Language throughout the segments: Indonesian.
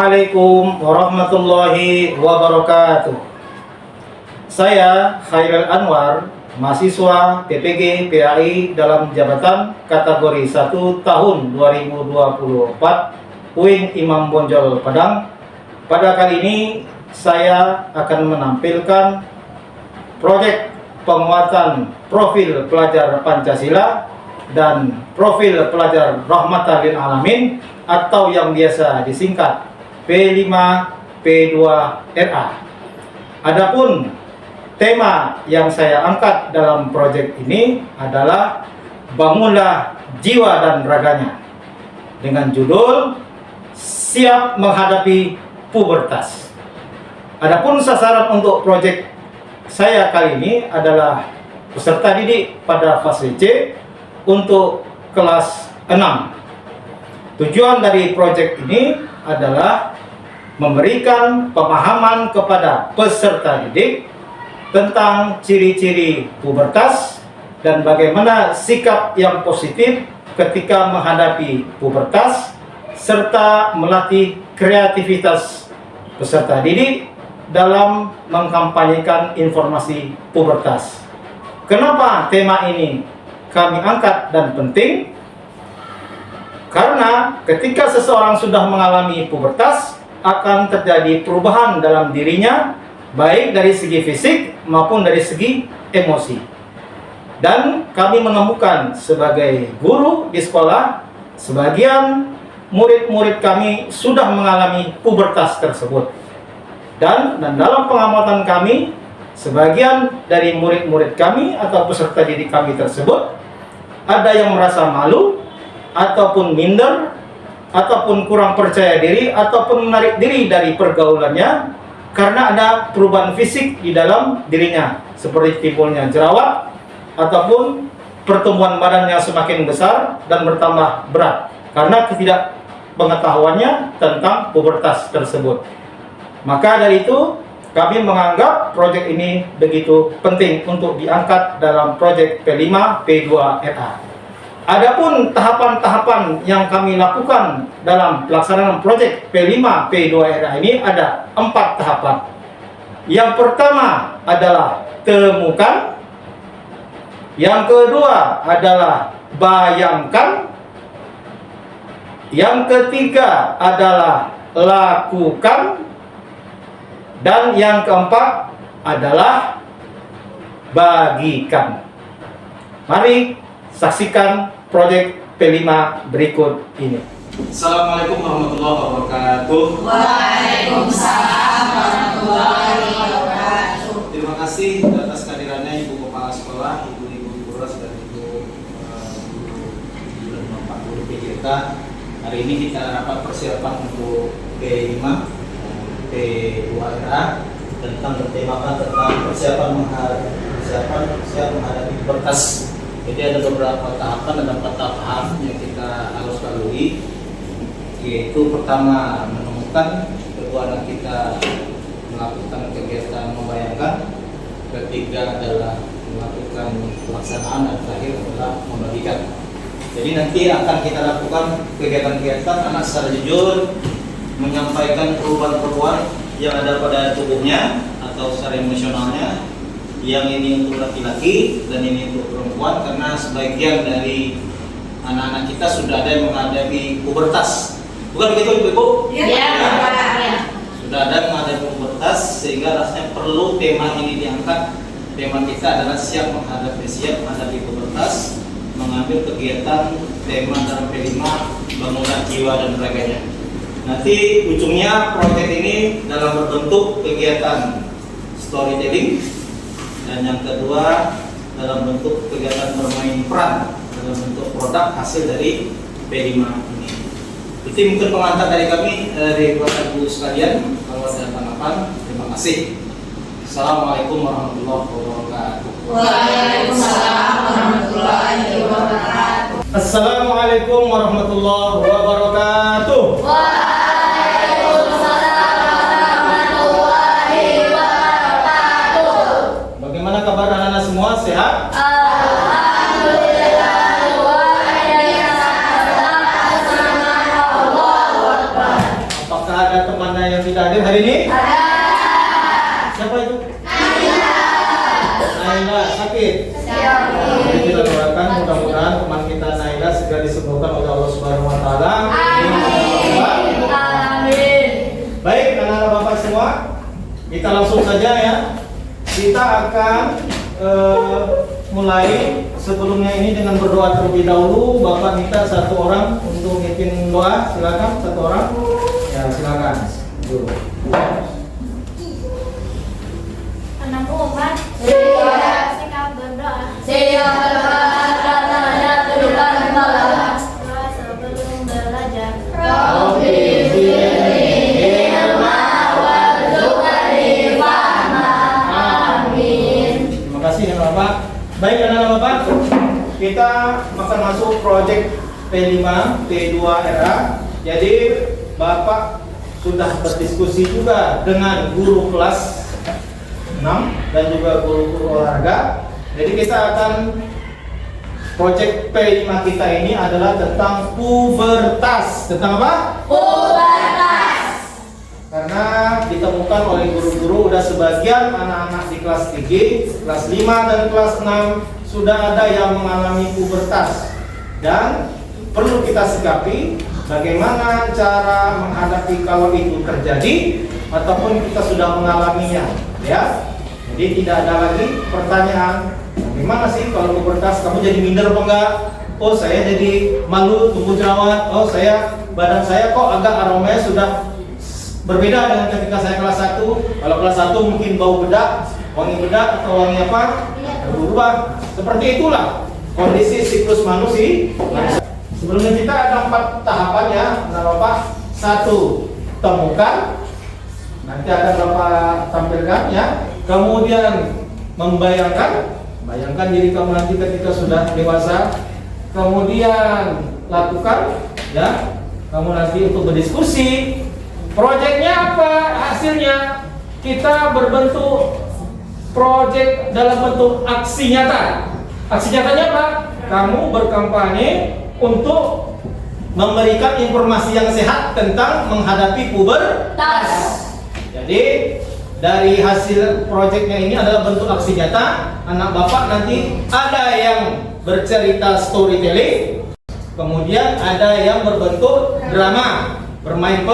Assalamualaikum warahmatullahi wabarakatuh. Saya Khairil Anwar, mahasiswa PPG PAI dalam jabatan kategori 1 tahun 2024 UIN Imam Bonjol Padang. Pada kali ini saya akan menampilkan proyek penguatan profil pelajar Pancasila dan profil pelajar Rahmatan lil Alamin atau yang biasa disingkat P5 P2RA. Adapun tema yang saya angkat dalam proyek ini adalah bangunlah jiwa dan raganya, dengan judul siap menghadapi pubertas. Adapun sasaran untuk proyek saya kali ini adalah peserta didik pada fase C untuk kelas 6. Tujuan dari proyek ini adalah memberikan pemahaman kepada peserta didik tentang ciri-ciri pubertas dan bagaimana sikap yang positif ketika menghadapi pubertas, serta melatih kreativitas peserta didik dalam mengkampanyekan informasi pubertas. Kenapa tema ini kami angkat dan penting? Karena ketika seseorang sudah mengalami pubertas, akan terjadi perubahan dalam dirinya, baik dari segi fisik maupun dari segi emosi. Dan kami menemukan sebagai guru di sekolah, sebagian murid-murid kami sudah mengalami pubertas tersebut. Dan dalam pengamatan kami, sebagian dari murid-murid kami atau peserta didik kami tersebut ada yang merasa malu, ataupun minder, ataupun kurang percaya diri, ataupun menarik diri dari pergaulannya karena ada perubahan fisik di dalam dirinya, seperti timbulnya jerawat ataupun pertumbuhan badannya semakin besar dan bertambah berat karena ketidakpengetahuannya tentang pubertas tersebut. Maka dari itu kami menganggap proyek ini begitu penting untuk diangkat dalam proyek P5 P2RA. Adapun tahapan-tahapan yang kami lakukan dalam pelaksanaan proyek P5 P2RA ini ada 4 tahapan. Yang pertama adalah temukan, yang kedua adalah bayangkan, yang ketiga adalah lakukan, dan yang keempat adalah bagikan. Mari saksikan proyek P5 berikut ini. Assalamualaikum warahmatullahi wabarakatuh. Waalaikumsalam warahmatullahi wabarakatuh. Terima kasih atas kehadirannya Ibu Kepala Sekolah, Ibu Guru dan Ibu dan Bapak Guru PJK. Hari ini kita rapat persiapan untuk P5 P2RA tentang bertemakan tentang persiapan menghadapi pubertas. Jadi ada beberapa tahapan, ada 4 tahap yang kita harus lalui, yaitu pertama menemukan, kedua kita melakukan kegiatan membayangkan, ketiga adalah melakukan pelaksanaan, dan terakhir adalah membagikan. Jadi nanti akan kita lakukan kegiatan-kegiatan anak secara jujur menyampaikan perubahan-perubahan yang ada pada tubuhnya atau secara emosionalnya, yang ini untuk laki-laki dan ini untuk perempuan, karena sebagian dari anak-anak kita sudah ada yang menghadapi pubertas. Bukan begitu Ibu? Iya, ya. Sudah ada yang menghadapi pubertas, sehingga rasanya perlu tema ini diangkat. Tema kita adalah siap menghadapi pubertas, mengambil kegiatan tema dalam P5 bangunlah jiwa dan raganya. Nanti ujungnya proyek ini dalam berbentuk kegiatan storytelling, dan yang kedua dalam bentuk kegiatan bermain peran dalam bentuk produk hasil dari P5 ini. Itu mungkin pengantar dari kami, dari Bapak Ibu sekalian. Kalau ada tanggapan, terima kasih. Assalamualaikum warahmatullahi wabarakatuh. Waalaikumsalam warahmatullahi wabarakatuh. Assalamualaikum warahmatullahi wabarakatuh. Bagaimana kabar anak-anak semua? Sehat? Alhamdulillah. Apakah ada teman temannya yang tidak hadir hari ini? Ada. Siapa itu? Naila sakit. Jadi kita doakan mudah-mudahan teman kita Naila segera disembuhkan oleh Allah Subhanahu Wa Taala. Amin. Baik, anak-anak bapak semua, kita langsung saja ya. Kita akan mulai sebelumnya ini dengan berdoa terlebih dahulu. Bapak minta satu orang untuk mimpin doa, silakan satu orang. Ya silakan. Anakku umat, sikap berdoa. Siap berdoa, katanya kehidupan malam. Doa sebelum belajar. Rabbi zidni ilma warzuqni fahma. Amin. Terima kasih ya Bapak. Baik anak-anak Bapak, kita akan masuk proyek P5, P2 RA. Jadi Bapak sudah berdiskusi juga dengan guru kelas 6 dan juga guru-guru olahraga. Jadi kita akan proyek P5 kita ini adalah tentang pubertas. Tentang apa? Pubertas. Karena ditemukan oleh guru-guru udah sebagian anak-anak di kelas 3, kelas 5 dan kelas 6 sudah ada yang mengalami pubertas. Dan perlu kita sikapi bagaimana cara menghadapi kalau itu terjadi ataupun kita sudah mengalaminya, ya. Jadi tidak ada lagi pertanyaan, gimana sih kalau pubertas kamu jadi minder apa enggak? Oh saya jadi malu tumbuh jerawat. Oh badan saya kok agak aromanya sudah berbeda dengan ketika saya kelas 1. Kalau kelas 1 mungkin bau bedak, wangi bedak atau wangi apa? Berubah. Seperti itulah kondisi siklus manusia. Sebelumnya kita ada 4 tahapan ya, nah Bapak. 1, temukan. Nanti akan Bapak tampilkan ya. Kemudian bayangkan diri kamu nanti ketika sudah dewasa. Kemudian lakukan ya. Kamu nanti untuk berdiskusi. Proyeknya apa? Hasilnya kita berbentuk proyek dalam bentuk aksi nyata. Aksi nyatanya apa? Kamu berkampanye untuk memberikan informasi yang sehat tentang menghadapi pubertas. Jadi dari hasil proyeknya ini adalah bentuk aksi nyata. Anak Bapak nanti ada yang bercerita storytelling, kemudian ada yang berbentuk drama, bermain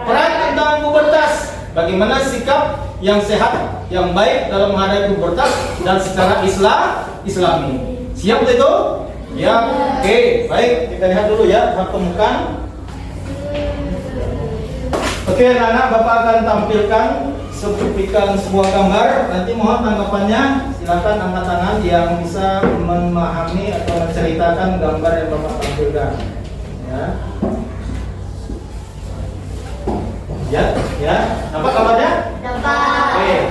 peran tentang pubertas. Bagaimana sikap yang sehat, yang baik dalam menghadapi pubertas dan secara Islami. Siap itu? Ya, oke, baik. Kita lihat dulu ya, temukan. Oke, anak-anak, Bapak akan tampilkan cuplikan sebuah gambar. Nanti mohon tanggapannya. Silakan angkat tangan yang bisa memahami atau menceritakan gambar yang Bapak tampilkan. Ya. Nampak gambarnya? Nampak. Oke.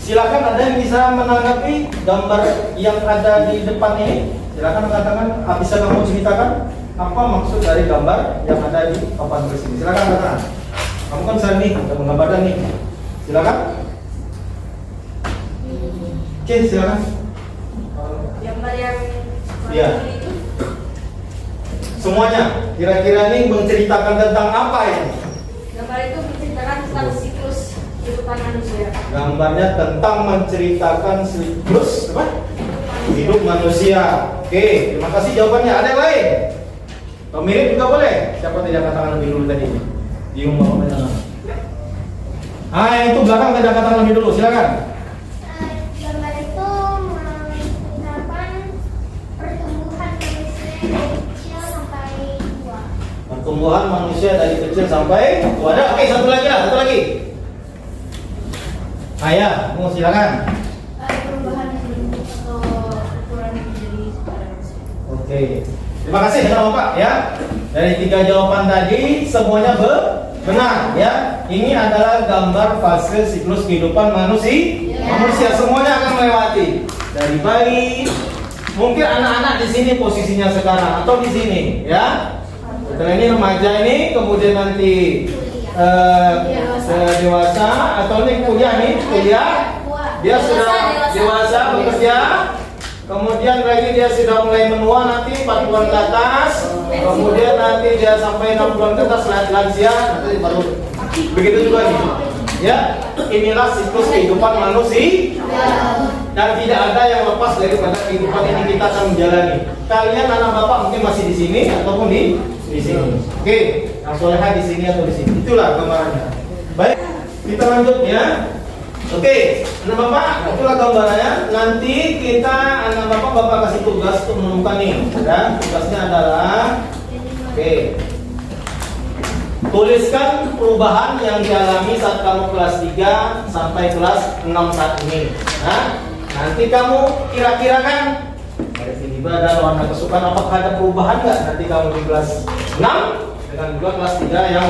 Silakan ada yang bisa menanggapi gambar yang ada di depan ini. Silakan angkat tangan. Bisa kamu ceritakan apa maksud dari gambar yang ada di papan tulis ini? Silakan angkat tangan. Kamu kan bisa nih, udah menggambarkan nih. Silakan. Oke, silakan. Gambar yang Iya. Semuanya. Kira-kira ini menceritakan tentang apa ini? Gambar itu menceritakan tentang siklus kehidupan manusia. Gambarnya tentang menceritakan siklus apa? Hidup manusia. Oke, terima kasih jawabannya. Ada yang lain? Pemilik juga boleh. Siapa tidak angkat tangan lebih dulu tadi? Di umur tangan. Yang itu belakang tidak angkat tangan lebih dulu. Silakan. Gambar itu menceritakan pertumbuhan manusia dari kecil sampai tua. Pertumbuhan manusia dari kecil sampai tua. Ada? Oke, satu lagi lah. Satu lagi. Ya, mau silakan. Perubahan atau ukuran menjadi manusia. Oke. Terima kasih Bapak ya. Dari 3 jawaban tadi semuanya benar ya. Ini adalah gambar fase siklus kehidupan manusia. Manusia semuanya akan melewati dari bayi. Mungkin anak-anak di sini posisinya sekarang atau di sini ya. Setelah ini remaja ini, kemudian nanti dewasa atau ini kuliah dia sudah dewasa bekerja. Kemudian lagi dia sudah mulai menua nanti 4 bulan ke atas. Kemudian nanti dia sampai 6 bulan ke atas lansia, nanti baru Begitu juga nih. Ya, inilah siklus kehidupan manusia. Dan tidak ada yang lepas daripada kehidupan ini kita akan menjalani. Kalian anak bapak mungkin masih di sini ataupun di sini. Oke, yang soleha di sini atau di sini. Itulah gambarannya. Baik, kita lanjut ya. Oke, anak bapak, itulah gambarannya. Nanti kita anak bapak kasih tugas untuk menemukan nih. Dan tugasnya adalah, oke, tuliskan perubahan yang dialami saat kamu kelas 3 sampai kelas 6 saat ini. Nah, nanti kamu kira-kirakan dari segi badan, warna kesukaan, apakah ada perubahan nggak nanti kamu di kelas 6 dengan juga kelas 3 yang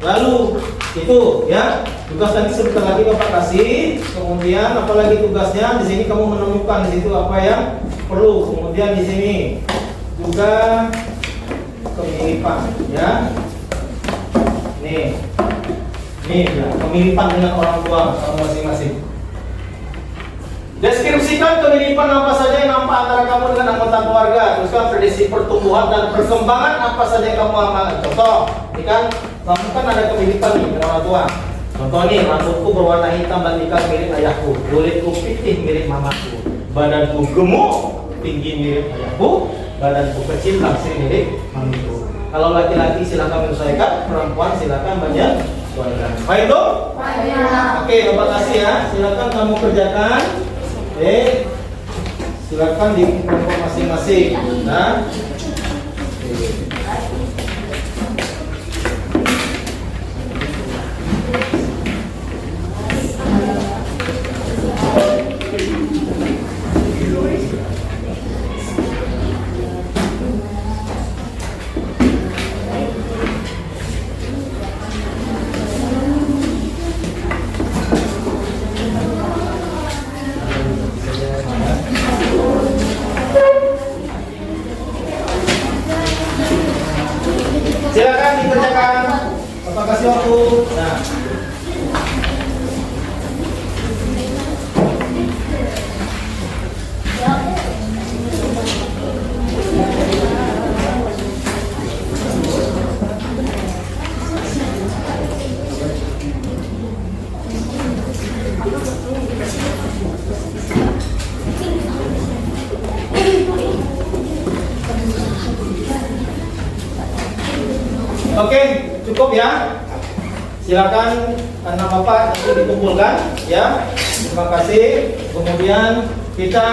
lalu. Itu ya, tugas nanti sebentar lagi bapak kasih. Kemudian apalagi tugasnya di sini kamu menemukan di situ apa yang perlu. Kemudian di sini juga kemiripan ya. Nih ya, kemiripan dengan orang tua masing-masing. Deskripsikan kemiripan apa saja yang nampak antara kamu dengan anggota keluarga. Teruskan prediksi pertumbuhan dan perkembangan apa saja yang kamu amalkan. Contoh, ini kan kamu kan ada kemiripan nih dengan orang tua. Contoh nih, rambutku berwarna hitam dan ikal mirip ayahku, kulitku putih mirip mamaku, badanku gemuk, tinggi mirip ayahku, badanku kecil langsing mirip mamiku. Kalau laki-laki silakan menyesuaikan, perempuan silakan menyesuaikan. Baik dong? Oke, bapak kasih ya. Silakan kamu kerjakan. Oke, silakan di kelompok masing-masing. Nah, silakan dikerjakan. Bapak kasih waktu. Nah. Oke, cukup ya. Silakan anak bapak nanti dikumpulkan ya. Terima kasih. Kemudian kita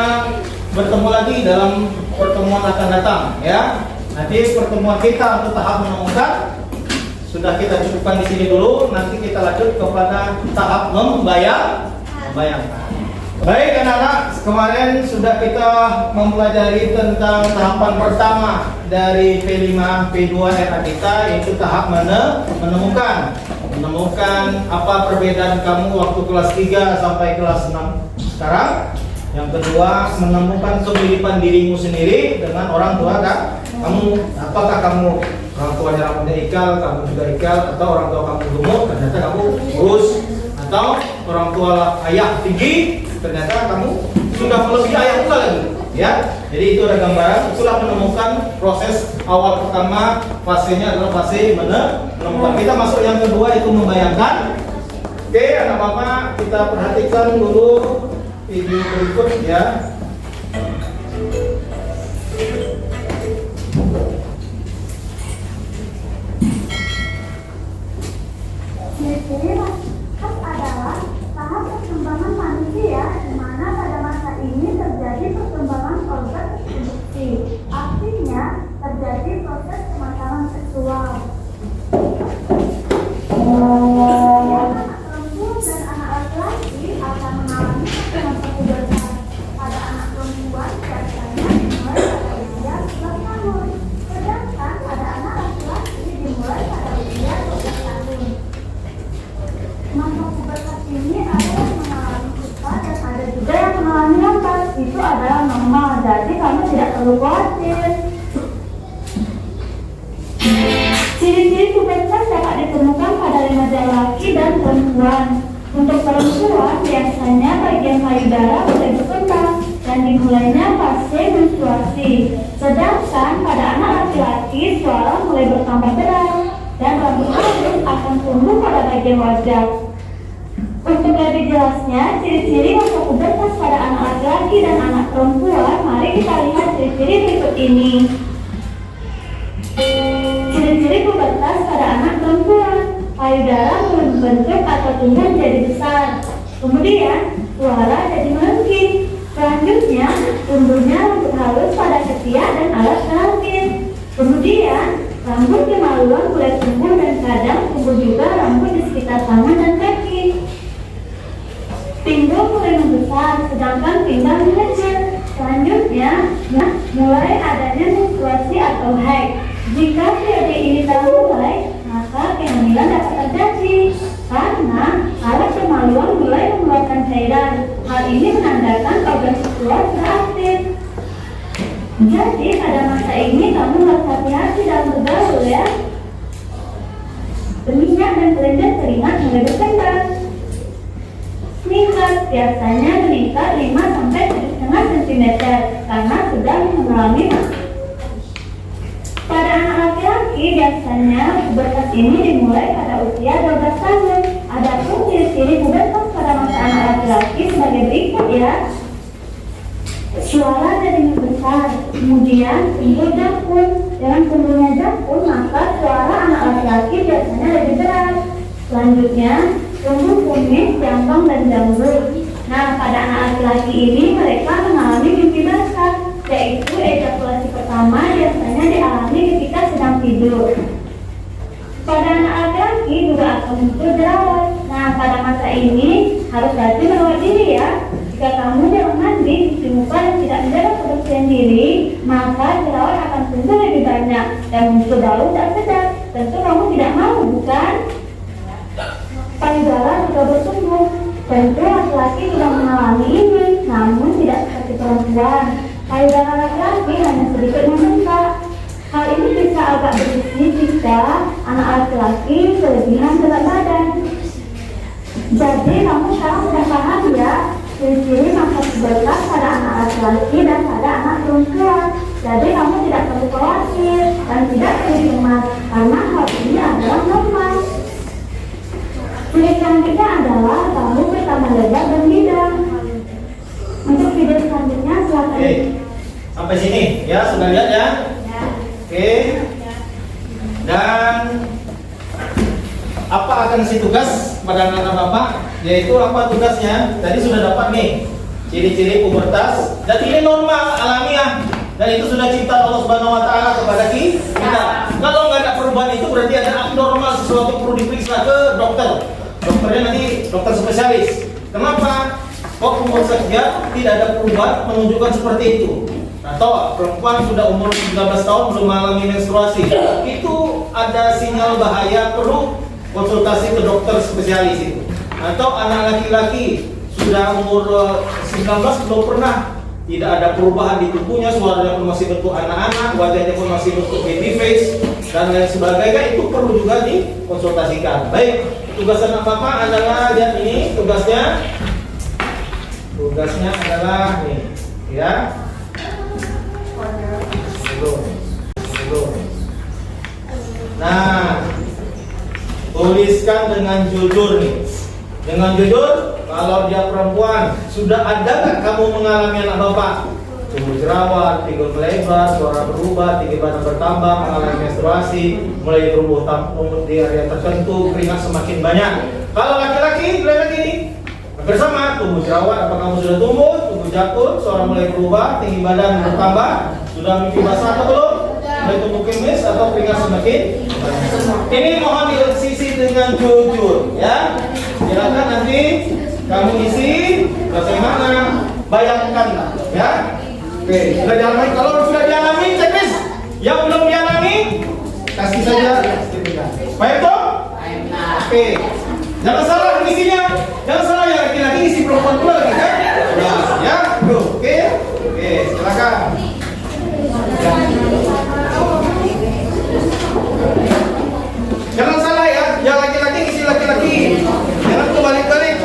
bertemu lagi dalam pertemuan akan datang ya. Nanti pertemuan kita untuk tahap menemukan sudah kita cukupkan di sini dulu. Nanti kita lanjut kepada tahap membayangkan. Baik anak-anak, kemarin sudah kita mempelajari tentang tahapan pertama dari P5, P2 RA kita, yaitu tahap menemukan apa perbedaan kamu waktu kelas 3 sampai kelas 6 sekarang. Yang kedua, menemukan kemiripan dirimu sendiri dengan orang tua kamu. Apakah kamu orang tuanya rambutnya ikal, kamu juga ikal, atau orang tua kamu gemuk, ternyata kamu kurus, atau orang tua ayah tinggi, ternyata kamu sudah melebihi ayah pula lagi ya. Jadi itu ada gambaran. Itulah menemukan proses awal pertama, fasenya adalah fase menemukan. Kita masuk yang kedua, itu membayangkan. Oke anak bapak, kita perhatikan dulu video berikut ya. Adalah tahap perkembangan manusia di mana pada masa ini terjadi perkembangan organ reproduksi. Artinya terjadi proses pemasangan seksual. Anak perempuan dan anak laki-laki akan mengalami perkembangan pubertas. Pada anak perempuan biasanya dimulai pada usia 11 tahun, sedangkan pada anak laki-laki dimulai pada usia 12 tahun. Masa pubertas ini ada yang mengalami cepat dan ada juga yang mengalami lambat. Itu adalah normal, jadi kamu tidak perlu khawatir. Ciri-ciri pubertas dapat ditemukan pada remaja laki dan perempuan. Untuk perempuan, biasanya bagian payudara mulai berkembang dan dimulainya fase menstruasi. Sedangkan pada anak laki-laki, suara mulai bertambah berat. dan rambut halus akan tumbuh pada bagian wajah. Untuk lebih jelasnya, ciri-ciri masa pubertas pada anak laki-laki dan anak perempuan, mari kita lihat ciri-ciri berikut ini. Ciri-ciri pubertas pada anak perempuan: payudara membentuk atau tumbuh menjadi besar. Kemudian, suara jadi melengking. Selanjutnya, tumbuhnya rambut halus pada ketiak dan alas kelamin. Kemudian, rambut kemaluan mulai tumbuh dan kadang tumbuh juga rambut di sekitar tangan dan kaki. Pinggul mulai membesar, sedangkan pinggang mengecil. Selanjutnya, mulai adanya menstruasi atau haid. Jika periode ini telah mulai, maka kehamilan dapat terjadi karena alat kemaluan mulai mengeluarkan cairan. Hal ini menandakan organ seksual sudah aktif. Jadi pada masa ini kamu harus hati-hati dalam bergaul ya. Berminyak dan kelenjar keringat mulai berkembang. Meningkat biasanya meningkat 5-7,5 cm karena sudah mengalami. Pada anak laki-laki biasanya pubertas ini dimulai pada usia 12 tahun. Adapun ciri-ciri pubertas pada masa anak laki-laki sebagai berikut ya. Suara jadi membesar, kemudian tumbuh jakun. Dengan tumbuhnya jakun, maka suara anak laki-laki biasanya lebih berat. Selanjutnya, tumbuh kumis, jambang, dan jambul. Nah, pada anak laki-laki ini mereka mengalami mimpi basah, yaitu ejakulasi pertama biasanya dialami ketika sedang tidur. Pada anak laki-laki juga akan muncul jerawat. Nah, pada masa ini harus rajin merawat diri ya. Jika kamu jarang mandi, cuci muka dan tidak menjaga kebersihan diri, maka jerawat akan tumbuh lebih banyak dan muncul bau tak sedap. Tentu kamu tidak mau, bukan? Payudara juga bertumbuh. Tentu laki-laki sudah mengalami ini, namun tidak seperti perempuan. Payudara laki-laki hanya sedikit membengkak. Hal ini bisa agak berisi jika anak laki-laki kelebihan berat badan. Jadi kamu sekarang sudah paham ya ciri-ciri masa pubertas pada anak laki-laki dan pada anak perempuan. Jadi kamu tidak perlu khawatir dan tidak perlu cemas karena hal ini adalah normal. Ciri selanjutnya adalah bau bertambah lebar dan bidang. Untuk video selanjutnya silakan. Oke, sampai sini ya, sudah lihat ya. Oke, dan apa akan si tugas pada anak bapak? Yaitu apa tugasnya? Tadi sudah dapat nih ciri-ciri pubertas dan ini normal alamiah dan itu sudah cipta Allah Subhanahu Wa Taala kepada kita. Kalau nggak ada perubahan itu berarti ada abnormal, sesuatu perlu diperiksa ke dokter. Dokternya nanti dokter spesialis. Kenapa? Kok umur saja tidak ada perubahan menunjukkan seperti itu? Atau perempuan sudah umur 19 tahun belum mengalami menstruasi, itu ada sinyal bahaya, perlu konsultasi ke dokter spesialis itu. Atau anak laki-laki sudah umur 19 belum pernah, tidak ada perubahan di tubuhnya, suaranya pun masih bentuk anak-anak, wajahnya pun masih bentuk baby face dan lain sebagainya, itu perlu juga dikonsultasikan. Baik, tugas anak bapak adalah lihat ini tugasnya adalah nih ya. Nah, tuliskan dengan jujur nih. Dengan jujur, kalau dia perempuan, sudah ada nggak kamu mengalami anak bapak? Tumbuh jerawat, pinggul melebar, suara berubah, tinggi badan bertambah, mengalami menstruasi, mulai tumbuh di area tertentu, keringat semakin banyak. Kalau laki-laki, lihat lagi nih. Bersama tumbuh jerawat, apa kamu sudah tumbuh jakun, suara mulai berubah, tinggi badan bertambah, sudah mimpi basah atau belum? Mulai tumbuh kumis atau keringat semakin banyak. Ini mohon diisi dengan jujur ya. Silakan nanti kamu isi bagaimana, bayangkan ya. Oke, sudah dialami. Kalau sudah dialami, checklist. Yang belum dialami, kasih saja sertifikat. Baik toh? Oke. Jangan salah isinya. Jangan salah ya, laki-laki isi perempuan pula lagi kan? Ya, tuh. Oke, silakan. Jangan salah ya, yang laki-laki isi laki-laki. Jangan kebalik-balik.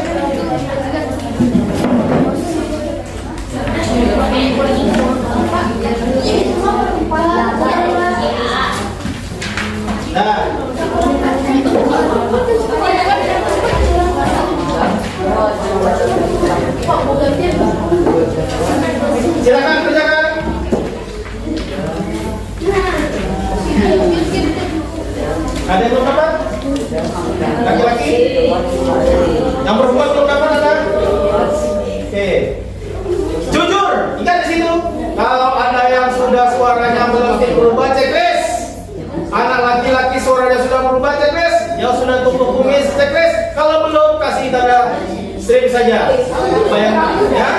Nah, Laki-laki? Yang perempuan belum dapat ada? Oke. Jujur, ingat di situ. Kalau ada yang sudah suaranya belum berubah, checklist. Anak laki-laki suaranya sudah berubah, checklist. Yang sudah tumbuh kumis, checklist. Kalau belum, kasih tanda strip saja. Bayangkan, ya.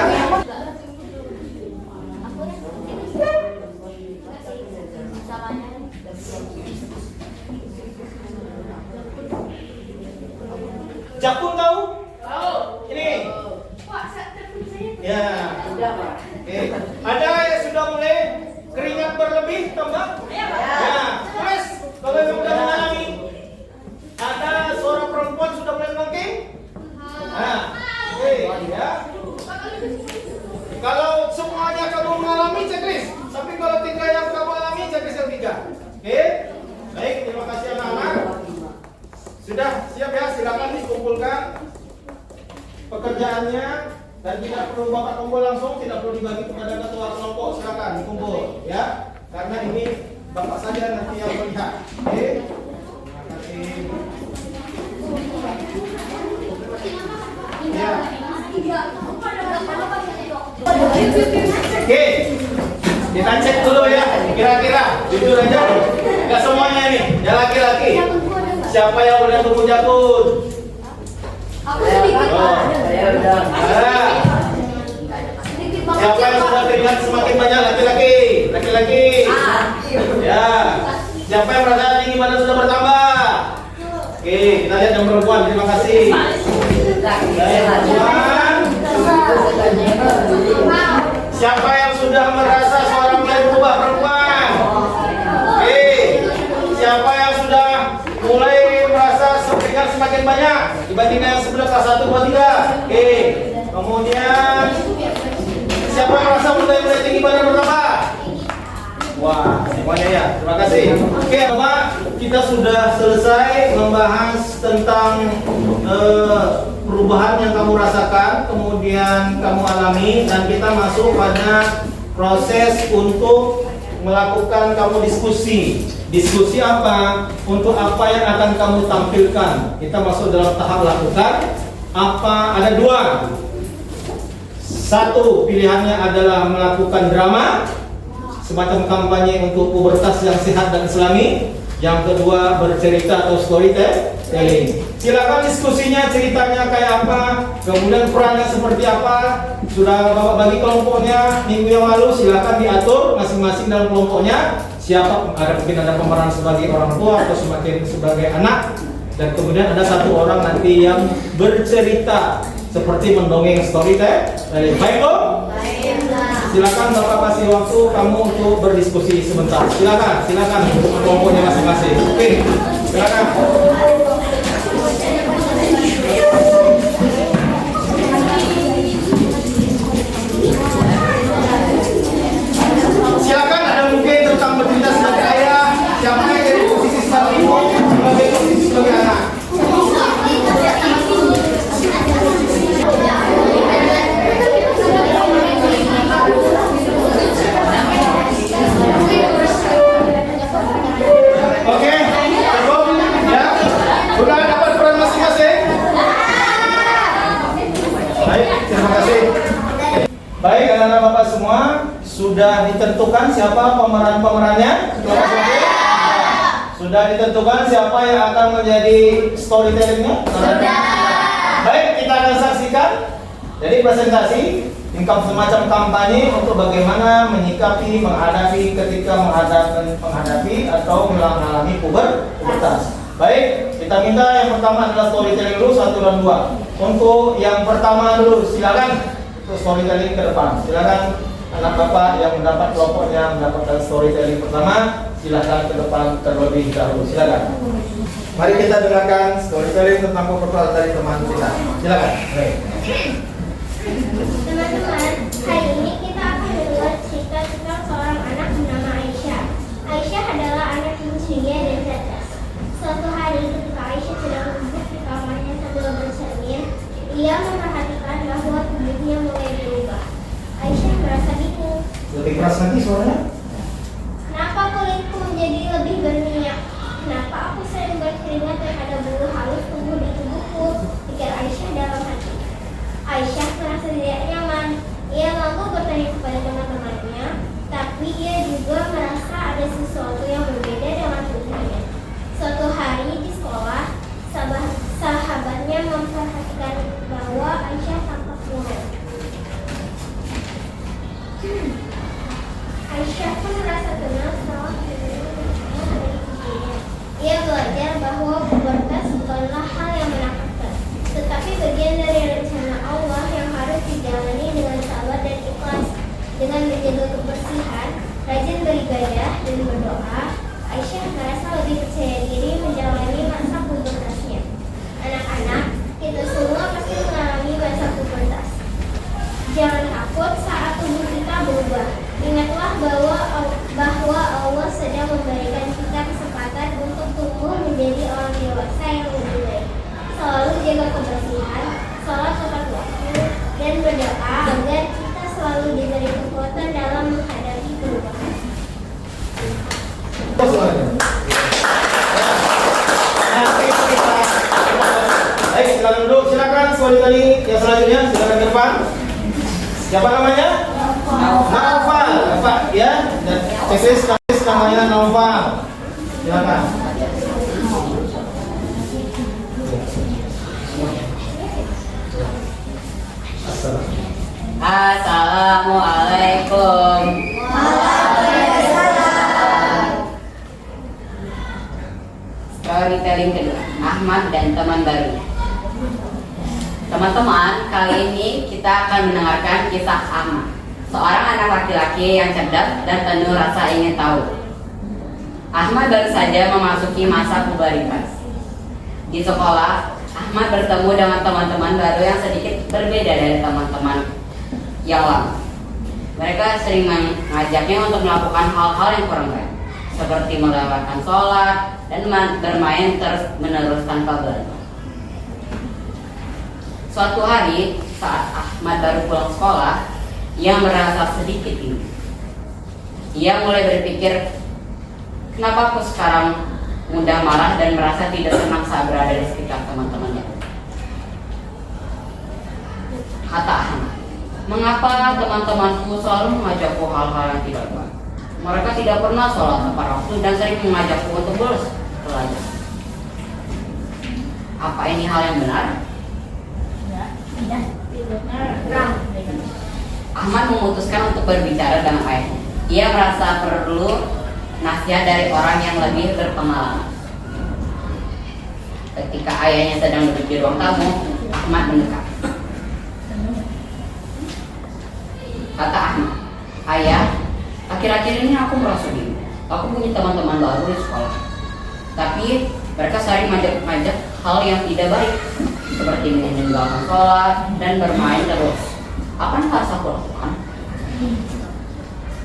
Jakun tahu? Tahu. Ini. Ya. Oke. Ada yang sudah mulai keringat berlebih, tambah? Ya. Terus, kalau yang sudah mengalami, ada suara perempuan sudah mulai melengking? Nah, oke, ya. Kalau semuanya kamu mengalami, checklist. Tapi kalau 3 yang kamu alami, checklist yang 3. Oke? Baik, terima kasih anak-anak. Sudah siap ya, silakan dikumpulkan pekerjaannya dan tidak perlu bapak kumpul langsung, tidak perlu dibagi kepada ketua kelompok, silakan dikumpul ya, karena ini bapak saja nanti yang melihat. Oke, terima kasih. Ya. Oke, kita cek dulu ya, kira-kira jujur aja, nggak semuanya nih, ya laki-laki. Siapa yang udah tunggu jakun? Aku sedikit Pak. Saya udah. Siapa yang sudah keringat semakin banyak? Laki-laki. Laki-laki. Ya. Siapa yang merasa tinggi badan sudah bertambah? Oke, kita lihat yang perempuan. Terima kasih. Yang perempuan. Siapa yang sudah merasa suara mulai berubah? Perempuan. Oke. Siapa yang sudah mulai merasa keringat semakin banyak dibandingkan yang sebelum kelas 1, 2, 3? Oke. Kemudian siapa yang merasa mulai tinggi badan bertambah? Wah, semuanya ya. Terima kasih. Oke, Bapak, kita sudah selesai membahas tentang perubahan yang kamu rasakan, kemudian kamu alami, dan kita masuk pada proses untuk melakukan kamu diskusi. Diskusi apa? Untuk apa yang akan kamu tampilkan. Kita masuk dalam tahap lakukan. Apa? Ada 2. 1 pilihannya adalah melakukan drama, semacam kampanye untuk pubertas yang sehat dan islami. Yang kedua bercerita atau storytelling. Silakan diskusinya, ceritanya kayak apa, kemudian perannya seperti apa. Sudah Bapak bagi kelompoknya minggu yang lalu, silakan diatur masing-masing dalam kelompoknya. Siapa, mungkin ada pemeran sebagai orang tua atau semakin sebagai anak, dan kemudian ada 1 orang nanti yang bercerita seperti mendongeng storytelling. Baik, Om? Silakan Bapak kasih waktu kamu untuk berdiskusi sebentar. Silakan untuk kelompoknya masing-masing. Oke, silakan. Silakan, ada mungkin tentang bercerita sebagai ayah, siapa yang jadi posisi sebagai ibu, sebagai posisi sebagai anak. Oke, cukup ya. Sudah dapat peran masing-masing? Baik, terima kasih. Baik, anak-anak Bapak semua, sudah ditentukan siapa pemeran-pemerannya? Sudah ditentukan siapa yang akan menjadi storytellingnya? Sudah. Baik, kita akan saksikan. Jadi presentasi tingkat semacam kampanye untuk bagaimana menyikapi, menghadapi ketika menghadapi atau mengalami pubertas. Baik, kita minta yang pertama adalah storytelling dulu 1 dan 2. Untuk yang pertama dulu, silakan untuk storytelling ke depan. Silakan anak Bapak yang mendapat kelompoknya mendapatkan storytelling pertama, silakan ke depan terlebih dahulu. Silakan. Mari kita dengarkan storytelling tentang pubertas dari teman kita. Silakan. Baik. Teman-teman, hari ini kita akan mendengar cerita tentang seorang anak bernama Aisyah. Aisyah adalah anak yang ceria dan cerdas. Suatu hari ketika Aisyah sedang duduk di kamarnya sambil bercermin, ia memperhatikan bahwa tubuhnya mulai berubah. Aisyah merasa bingung. Lebih keras lagi suaranya. Kenapa kulitku menjadi lebih berminyak? Kenapa aku sering berkeringat dan ada bulu halus tubuh menjaga kebersihan, sholat tepat waktu, dan berdoa agar kita selalu diberi kekuatan dalam menghadapi perubahan. Baik, silakan duduk. Silakan soal tadi yang selanjutnya, silakan ke depan. Siapa namanya? Naufal. Naufal, ya. Dan tesis namanya Naufal. Silakan. Assalamualaikum. Storytelling kedua, Ahmad dan teman baru. Teman-teman, kali ini kita akan mendengarkan kisah Ahmad, seorang anak laki-laki yang cerdas dan penuh rasa ingin tahu. Ahmad baru saja memasuki masa puberitas. Di sekolah, Ahmad bertemu dengan teman-teman baru yang sedikit berbeda dari teman-teman yang lama. Mereka sering mengajaknya untuk melakukan hal-hal yang kurang baik, seperti melewatkan sholat dan bermain terus-menerus tanpa berhenti. Suatu hari, saat Ahmad baru pulang sekolah, ia merasa sedikit bingung. Ia mulai berpikir, kenapa aku sekarang mudah marah dan merasa tidak senang saat berada di sekitar teman-temannya. Kata Ahmad, mengapa teman-temanku selalu mengajakku hal-hal yang tidak baik? Mereka tidak pernah sholat tepat waktu dan sering mengajakku untuk bolos belajar. Apa ini hal yang benar? Ahmad memutuskan untuk berbicara dengan ayahnya. Ia merasa perlu nasihat dari orang yang lebih berpengalaman. Ketika ayahnya sedang duduk di ruang tamu, Ahmad mendekat. Kata Ahmad, ayah, akhir-akhir ini aku merasa bingung. Aku punya teman-teman baru di sekolah, tapi mereka sering mengajak hal yang tidak baik, seperti meninggalkan sholat dan bermain terus. Apa yang harus aku lakukan?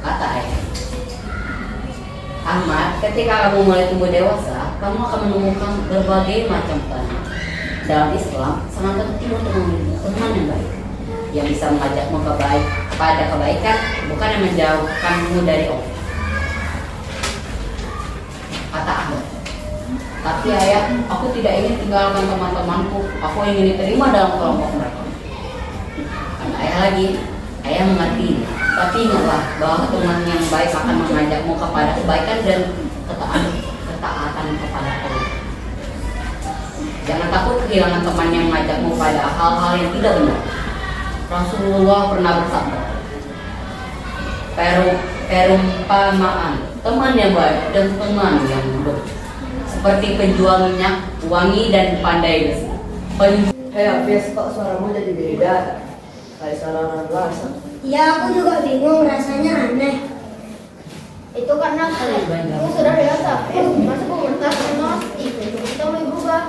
Kata ayah, Ahmad, ketika kamu mulai tumbuh dewasa, kamu akan menemukan berbagai macam teman. Dalam Islam, sangat penting untuk memiliki teman yang baik, yang bisa mengajakmu pada kebaikan, bukan yang menjauhkanmu dari Allah. Kata Ahmad, tapi ayah, aku tidak ingin tinggalkan teman-temanku. Aku ingin diterima dalam kelompok mereka. Kata ayah lagi, ayah mengerti. Tapi ingatlah bahwa teman yang baik akan mengajakmu kepada kebaikan dan ketaatan kepada Allah. Jangan takut kehilangan teman yang mengajakmu pada hal-hal yang tidak benar. Rasulullah pernah bersabda, perumpamaan teman yang baik dan teman yang buruk seperti penjual minyak wangi dan pandai besi. Hei Hafiz, kok suaramu jadi beda? Kayak saluran rasa. Ya, aku juga bingung, rasanya aneh. Itu karena kamu sudah dewasa, masa pubertas emosi, kita mau berubah.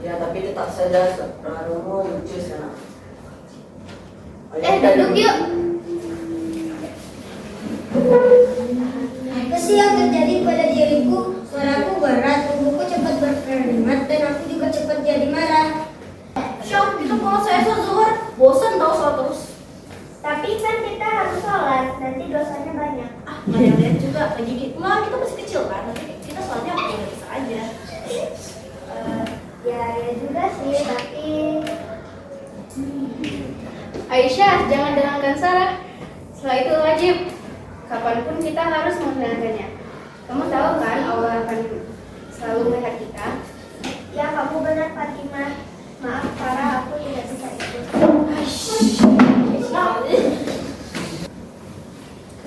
Ya, tapi tetap saja suaramu lucu sana. Duduk yuk. Apa sih yang terjadi pada diriku? Suaraku berat, tubuhku cepat berkeringat, dan aku juga cepat jadi marah. Syok, kita kalau saya zuhur, bosan tau sholat terus. Tapi kan kita harus sholat, nanti dosanya banyak. Banyak lihat juga, lagi kita masih kecil kan, tapi kita sholatnya apa bisa aja. Ya juga sih, tapi Aisyah, jangan dengarkan Sarah. Setelah itu wajib. Kapanpun kita harus mendengarkannya. Kamu tahu kan Allah akan selalu melihat kita. ya kamu benar Fatimah. Maaf Farah, aku tidak bisa ikut.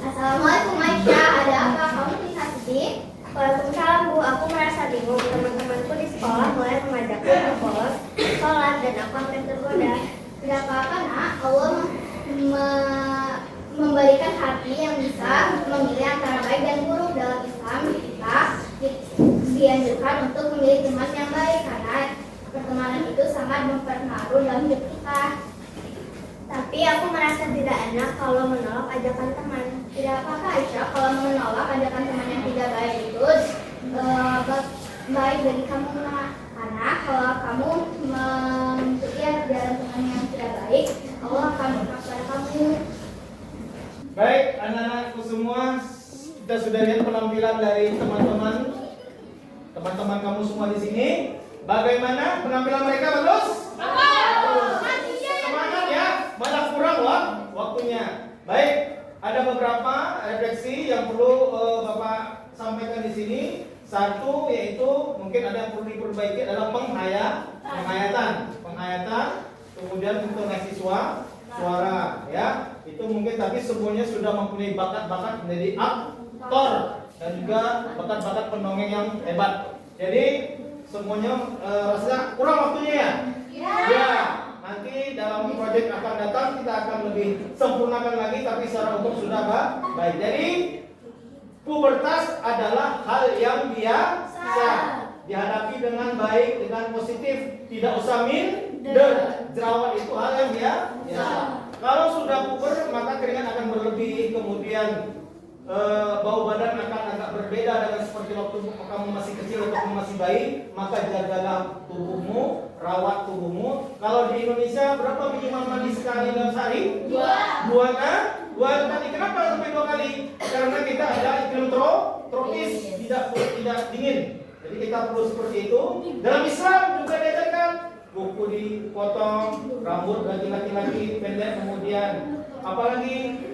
Assalamualaikum Aisyah, ada apa? Kamu terlihat sedih? Waalaikumsalam Bu, aku merasa bingung. Teman-temanku di sekolah mulai mengajakku untuk bolos sholat dan aku hampir tergoda. Tidak apa-apa nak, Allah memberikan hati yang bisa memilih antara baik dan buruk. Dalam Islam kita dianjurkan untuk memilih teman yang baik karena pertemanan itu sangat mempengaruhi dalam hidup kita. Tapi aku merasa tidak enak kalau menolak ajakan teman. Tidak apa-apa Aisyah kalau menolak ajakan teman yang tidak baik itu baik bagi kamu, karena kalau kamu sudah lihat penampilan dari teman-teman kamu semua di sini. Bagaimana penampilan mereka? Bagus? Semangat ya. Malah kurang waktunya. Baik, ada beberapa refleksi yang perlu Bapak sampaikan di sini. Satu yaitu mungkin ada yang perlu diperbaiki adalah penghayatan. Kemudian intonasi suara ya. Itu mungkin tapi semuanya sudah mempunyai bakat-bakat menjadi aktor dan juga bakat-bakat pendongeng yang hebat. Jadi semuanya rasanya kurang waktunya ya? Ya. Nanti dalam proyek akan datang kita akan lebih sempurnakan lagi tapi secara umum sudah baik. Jadi pubertas adalah hal yang biasa. Dihadapi dengan baik, dengan positif, tidak usah minder. Jerawat itu hal yang biasa. Kalau sudah puber maka keringat akan berlebih, kemudian bau badan akan agak berbeda dengan seperti waktu kamu masih kecil atau kamu masih bayi. Maka jagalah tubuhmu, rawat tubuhmu. Kalau di Indonesia berapa minimal mandi sekali dalam sehari? Dua kali. Kenapa sampai 2 kali? Karena kita ada iklim tropis, tidak dingin. Jadi kita perlu seperti itu. Dalam Islam juga diajarkan kuku dipotong, rambut bagi laki-laki pendek, kemudian apalagi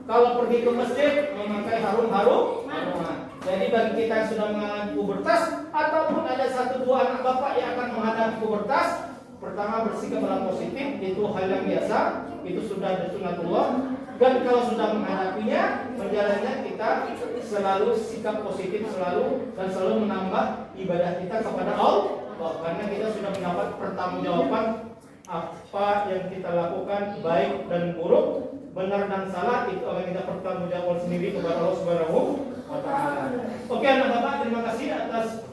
kalau pergi ke masjid memakai harum-haruman. Jadi bagi kita yang sudah mengalami pubertas ataupun ada 1-2 anak bapak yang akan menghadapi pubertas, pertama bersikap dalam positif, itu hal yang biasa, itu sudah sunnatullah. Dan kalau sudah menghadapinya, menjalannya kita selalu sikap positif selalu dan selalu menambah ibadah kita kepada Allah, karena kita sudah mendapat pertanggungjawaban apa yang kita lakukan baik dan buruk, benar dan salah itu akan kita pertanggungjawabkan sendiri kepada Allah Subhanahu wa taala. Oke anak bapak, terima kasih atas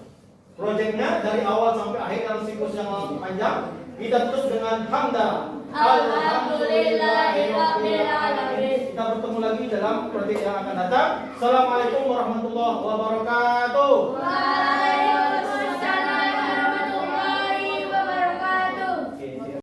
proyeknya dari awal sampai akhir dalam siklus yang panjang. Kita tutup dengan hamdalah. Alhamdulillahirabbil alamin. Kita bertemu lagi dalam proyek yang akan datang. Assalamualaikum warahmatullahi wabarakatuh.